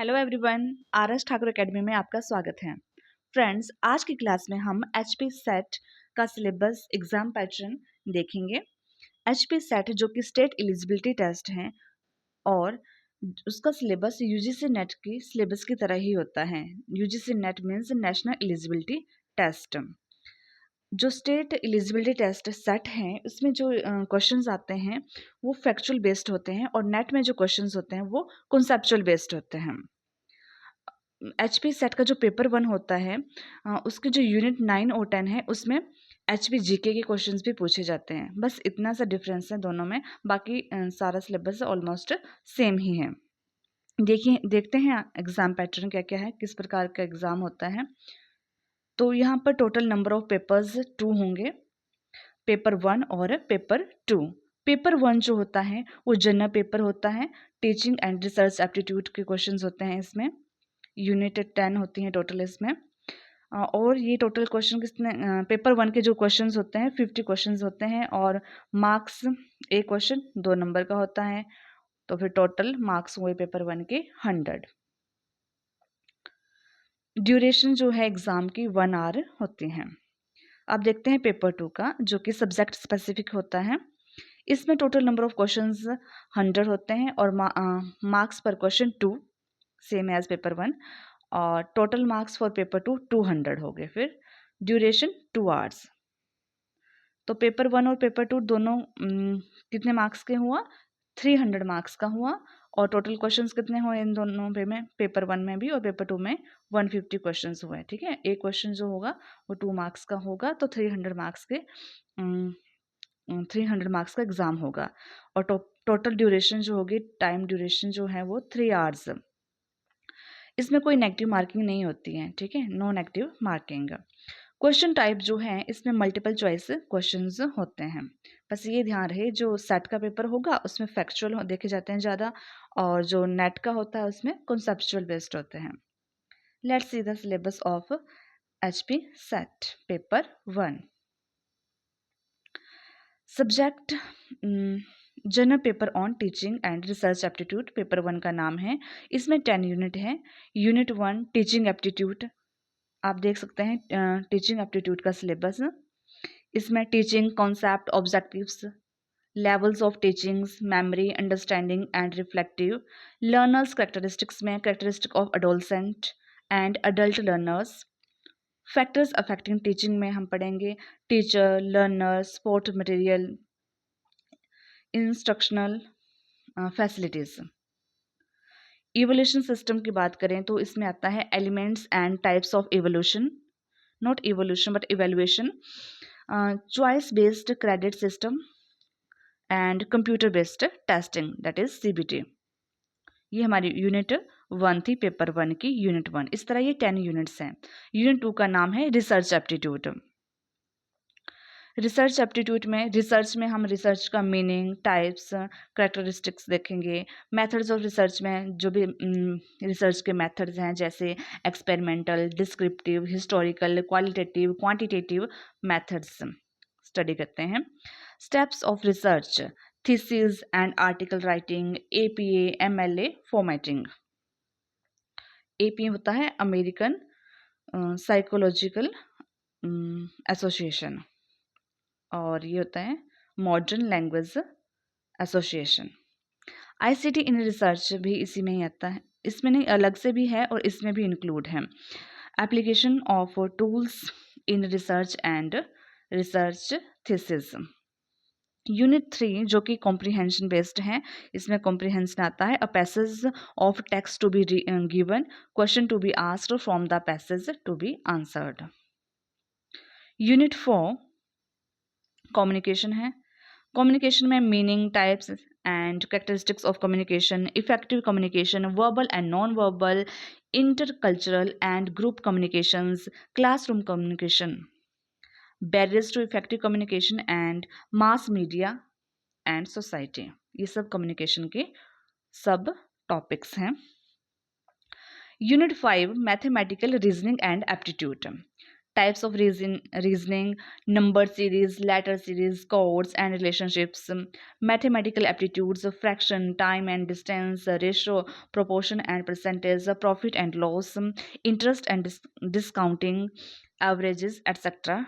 Hello everyone, RS. Thakur academy में आपका स्वागत है। फ्रेंड्स, आज की क्लास में हम एचपी सेट का सिलेबस एग्जाम पैटर्न देखेंगे। एचपी सेट जो कि स्टेट एलिजिबिलिटी टेस्ट है और उसका सिलेबस यूजीसी नेट की सिलेबस की तरह ही होता है। UGC NET means national eligibility test. जो स्टेट एलिजिबिलिटी टेस्ट सेट हैं उसमें जो क्वेश्चंस आते हैं वो फैक्चुअल बेस्ड होते हैं और नेट में जो क्वेश्चंस होते हैं वो कॉन्सेप्चुअल बेस्ड होते हैं। एचपी सेट का जो पेपर 1 होता है उसके जो यूनिट 9 और 10 है उसमें एचपी जीके के क्वेश्चंस भी पूछे जाते हैं। बस इतना सा डिफरेंस है दोनों में, बाकी सारा सिलेबस ऑलमोस्ट सेम ही है। देखते हैं एग्जाम पैटर्न क्या क्या है, किस प्रकार का एग्जाम होता है। तो यहाँ पर टोटल नंबर ऑफ पेपर्स 2 होंगे, पेपर 1 और पेपर 2। पेपर 1 जो होता है वो जनरल पेपर होता है, टीचिंग एंड रिसर्च एप्टीट्यूड के क्वेश्चंस होते हैं इसमें। यूनिट 10 होती हैं टोटल इसमें। और ये टोटल क्वेश्चन कितने पेपर 1 के जो क्वेश्चंस होते हैं 50 क्वेश्चंस होते हैं और मार्क्स एक क्वेश्चन 2 नंबर का होता है, तो फिर टोटल मार्क्स हुए पेपर 1 के 100। ड्यूरेशन जो है एग्ज़ाम की 1 आवर होती है। अब देखते हैं पेपर 2 का, जो कि सब्जेक्ट स्पेसिफिक होता है। इसमें टोटल नंबर ऑफ क्वेश्चंस 100 होते हैं और मार्क्स पर क्वेश्चन 2 सेम एज पेपर 1 और टोटल मार्क्स फॉर पेपर 2 200 हो गए। फिर ड्यूरेशन 2 आवर्स। तो पेपर 1 और पेपर 2 दोनों कितने मार्क्स के हुआ? 300 मार्क्स का हुआ। और टोटल क्वेश्चंस कितने हुए इन दोनों पे में? पेपर 1 में भी और पेपर 2 में 150 क्वेश्चंस हुए। ठीक है, एक क्वेश्चन जो होगा वो 2 मार्क्स का होगा, तो 300 मार्क्स के 300 मार्क्स का एग्ज़ाम होगा। और टोटल ड्यूरेशन जो होगी, टाइम ड्यूरेशन जो है वो 3 आवर्स। इसमें कोई नेगेटिव मार्किंग नहीं होती है। ठीक है, no negative marking. Question type जो है इसमें मल्टीपल चॉइस क्वेश्चंस होते हैं। बस ये ध्यान रहे, जो सेट का पेपर होगा उसमें फैक्चुअल देखे जाते हैं ज़्यादा और जो नेट का होता है उसमें कॉन्सेप्चुअल बेस्ड होते हैं। Let's see the syllabus of HP set paper 1। Subject general paper on teaching and research aptitude paper 1 का नाम है। इसमें 10 यूनिट है। यूनिट 1 टीचिंग एप्टीट्यूड, आप देख सकते हैं टीचिंग एप्टीट्यूड का सिलेबस। इसमें teaching concept, objectives, levels of teachings, memory, understanding and reflective, learners characteristics में characteristic of adolescent and adult learners, factors affecting teaching में हम पढ़ेंगे teacher, learner, support material, instructional facilities. Evolution system की बात करें तो इसमें आता है elements and types of evolution, not evolution but evaluation, choice based credit system and computer based testing that is CBT. ये हमारी यूनिट 1 थी, पेपर 1 की यूनिट 1। इस तरह ये 10 यूनिट्स हैं। यूनिट 2 का नाम है रिसर्च एप्टीट्यूड। रिसर्च एप्टीट्यूड में रिसर्च में हम रिसर्च का मीनिंग, टाइप्स, करेक्टरिस्टिक्स देखेंगे। मेथड्स ऑफ रिसर्च में जो भी रिसर्च के मेथड्स हैं जैसे experimental, descriptive, historical, qualitative, quantitative methods study करते हैं। Steps of research, thesis and article writing, APA, MLA, formatting. APA होता है अमेरिकन साइकोलॉजिकल एसोसिएशन और ये होता है modern language association. ICT in research भी इसी में ही आता है, इसमें नहीं अलग से भी है और इसमें भी इंक्लूड है। Application of tools in research and research thesis. Unit 3 जो कि कॉम्प्रिहेंशन बेस्ड है, इसमें कॉम्प्रिहेंशन आता है a passage of text to be given, question to be asked from the passage to be answered. Unit 4 communication है। Communication में meaning, types and characteristics of communication, effective communication, verbal and non verbal, intercultural and group communications, classroom communication, barriers to effective communication and mass media and society. ये सब communication के सब topics हैं। Unit 5 mathematical reasoning and aptitude. types of reasoning, number series, letter series, codes and relationships, mathematical aptitudes, fraction, time and distance, ratio, proportion and percentage, profit and loss, interest and discounting, averages, etc.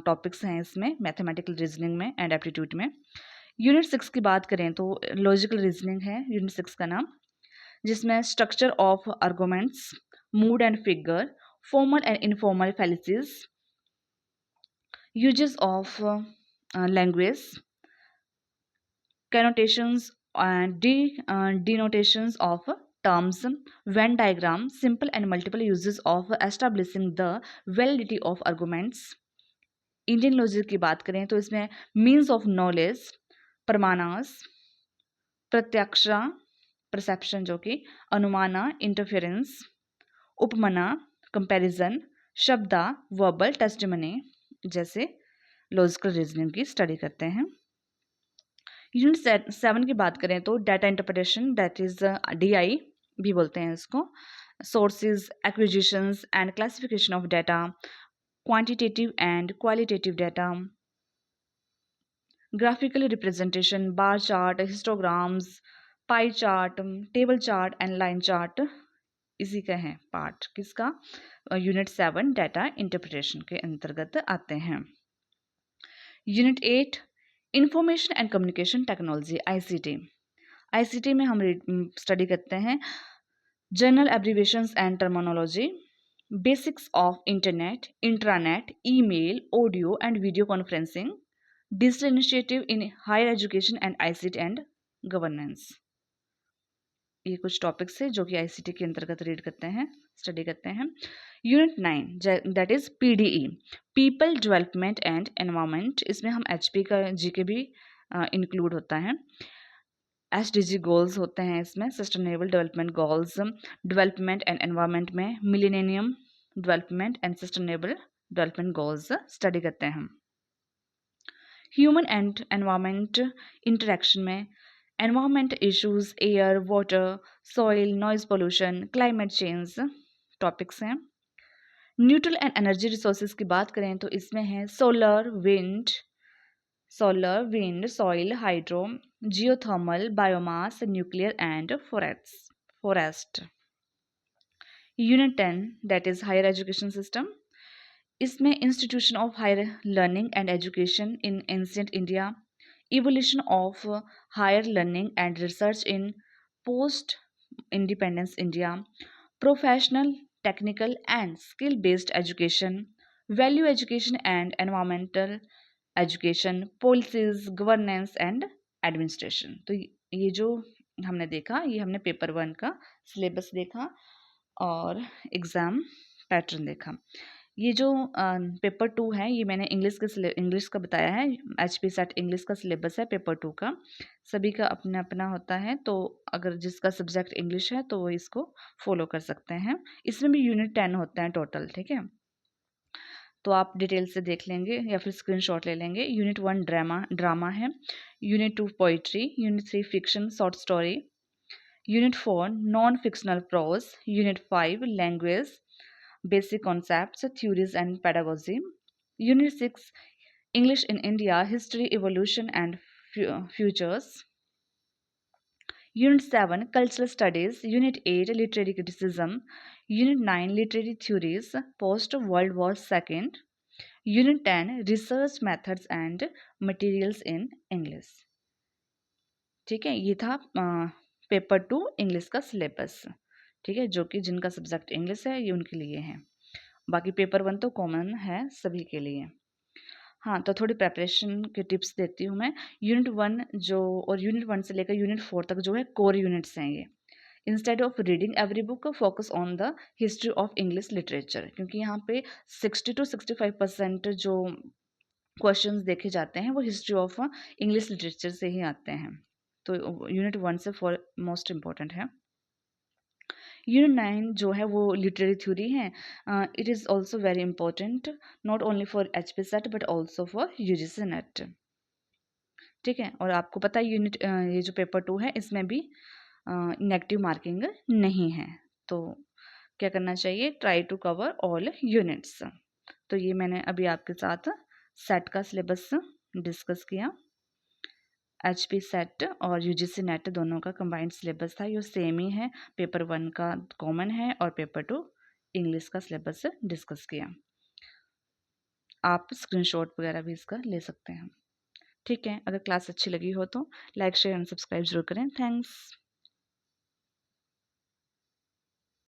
Topics हैं इसमें mathematical reasoning में and aptitude में। Unit 6 की बात करें तो logical reasoning है unit 6 का नाम, जिसमें structure of arguments, mood and figure, formal and informal fallacies, uses of language, connotations and denotations of terms, Venn diagram, simple and multiple uses of establishing the validity of arguments। Indian logic की बात करें तो इसमें means of knowledge, प्रमाणास, प्रत्यक्षा, perception जो कि अनुमाना, इंटरफेरेंस, उपमना, कंपैरिजन, शब्दा, वर्बल टेस्टिमनी जैसे लॉजिकल रीजनिंग की स्टडी करते हैं। यूनिट 7 की बात करें तो data interpretation, that is DI भी बोलते हैं इसको, sources, acquisitions and classification of data, quantitative and qualitative data, graphical representation, bar chart, histograms, pie chart, table chart and line chart इसी का है पार्ट, किसका, यूनिट 7 डाटा इंटरप्रिटेशन के अंतर्गत आते हैं। Unit 8 information and communication technology, ICT में हम स्टडी करते हैं general abbreviations and terminology, basics of internet, intranet, email, audio and video conferencing, digital initiative in higher education and ICT and governance. ये कुछ टॉपिक्स है जो कि ICT के अंतर्गत रीड करते हैं, स्टडी करते हैं। Unit 9 that is PDE, people development and environment, इसमें हम HP का GK भी इंक्लूड होता है। SDG गोल्स होते हैं इसमें, sustainable development goals, development and environment में millennium development and sustainable development goals study करते हैं हम। ह्यूमन एंड एनवायरनमेंट इंटरेक्शन में environment issues, air, water, soil, noise pollution, climate change topics हैं। न्यूट्रल एंड एनर्जी रिसोर्सेज की बात करें तो इसमें है solar, wind, soil, hydro, geothermal, biomass, nuclear and forest. Unit 10 that is higher education system, इसमें institution of higher learning and education in ancient India, evolution of higher learning and research in post independence India, professional, technical and skill based education, value education and environmental education, policies, governance and administration। तो ये जो हमने देखा, ये हमने paper 1 का syllabus देखा और एग्ज़ाम पैटर्न देखा। ये जो पेपर 2 है ये मैंने इंग्लिश का बताया है, HP सेट इंग्लिश का सिलेबस है पेपर 2 का, सभी का अपना अपना होता है, तो अगर जिसका सब्जेक्ट इंग्लिश है तो वो इसको फॉलो कर सकते हैं। इसमें भी यूनिट 10 होते हैं टोटल, ठीक है, तो आप डिटेल से देख लेंगे या फिर स्क्रीनशॉट ले लेंगे। यूनिट 1 ड्रामा है, unit 2 poetry, unit 3 fiction short story, unit 4 non fictional prose, unit 5 language, basic concepts, theories and pedagogy. Unit 6 English in India, history, evolution and futures. Unit 7 cultural studies. Unit 8 literary criticism. Unit 9 literary theories, post World War II. Unit 10 research methods and materials in English। ठीक है, ये था paper 2 English का syllabus, ठीक है, जो कि जिनका सब्जेक्ट इंग्लिश है ये उनके लिए है, बाकी पेपर 1 तो कॉमन है सभी के लिए। हाँ, तो थोड़ी प्रेपरेशन के टिप्स देती हूँ मैं। यूनिट 1 जो और यूनिट 1 से लेकर यूनिट 4 तक जो है कोर यूनिट्स हैं ये। Instead of reading every book, focus on the history of English literature, क्योंकि यहाँ पे 60 to 65% जो क्वेश्चंस देखे जाते हैं वो हिस्ट्री ऑफ इंग्लिश लिटरेचर से ही आते हैं, तो यूनिट 1 से 4 मोस्ट इम्पॉर्टेंट है। यूनिट 9 जो है वो लिटरेरी थ्योरी है, it is also very important not only for HP set but also for UGC net, ठीक है। और आपको पता है यूनिट ये जो पेपर 2 है इसमें भी नेगेटिव मार्किंग नहीं है, तो क्या करना चाहिए, try to cover all units. तो ये मैंने अभी आपके साथ सेट का सिलेबस डिस्कस किया। एचपी सेट और यूजीसी नेट दोनों का कंबाइंड सिलेबस था, ये सेम ही है। पेपर 1 का कॉमन है और पेपर 2 इंग्लिश का सिलेबस डिस्कस किया। आप स्क्रीनशॉट वगैरह भी इसका ले सकते हैं। ठीक है, अगर क्लास अच्छी लगी हो तो लाइक शेयर एंड सब्सक्राइब जरूर करें। थैंक्स।